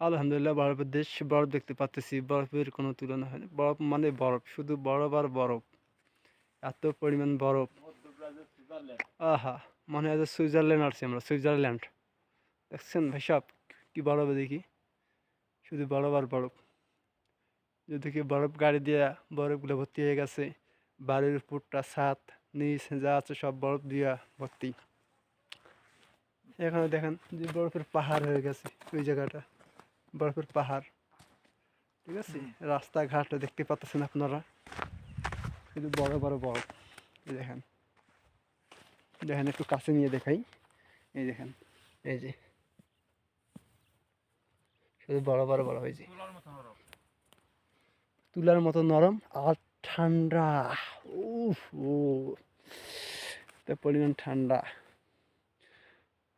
আলহামদুলিল্লাহ বরফের দেশ। বরফ দেখতে পাচ্তেছি। বরফের কোনো তুলনা হয় না। বরফ মানে বরফ। শুধু বরফ আর বরফ। এত পরিমাণ বরফ। আহা! মনে হয় যে সুইজারল্যান্ড আসছি আমরা। সুইজারল্যান্ড। দেখছেন ভাই সাব? কি বরফ দেখি। শুধু বরফ আর বরফ। যেদিকে বরফ গাড়ি দিয়া বরফগুলো ভর্তি হয়ে গেছে। বাড়ির উপরটা ছাদ, নিচ যা আছে সব বরফ দিয়া ভর্তি। এখানে দেখেন যে বরফের পাহাড় হয়ে গেছে ওই জায়গাটা। বরফের পাহাড়। ঠিক আছে? রাস্তাঘাট দেখতে পাচ্ছেন আপনারা। শুধু বড় বড় বরফ। এই দেখেন। দেখেন একটু কাছে নিয়ে দেখাই। এই দেখেন। এই যে। শুধু বড় বড় বরফ হয়েছে। তুলার মতো নরম আর ঠান্ডা। উফ ও এত পরিমাণ ঠান্ডা।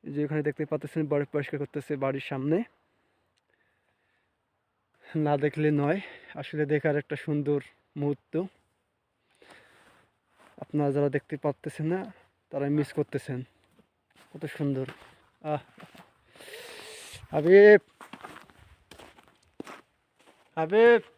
এই যে এখানে দেখতে পাচ্ছেন বরফ পরিষ্কার করতেছে বাড়ির সামনে। না দেখলে নয়। আসলে দেখার একটা সুন্দর মুহূর্ত। আপনারা যারা দেখতে পারতেছেন না তারা মিস করতেছেন। কত সুন্দর। আহ হাবিব হাবিব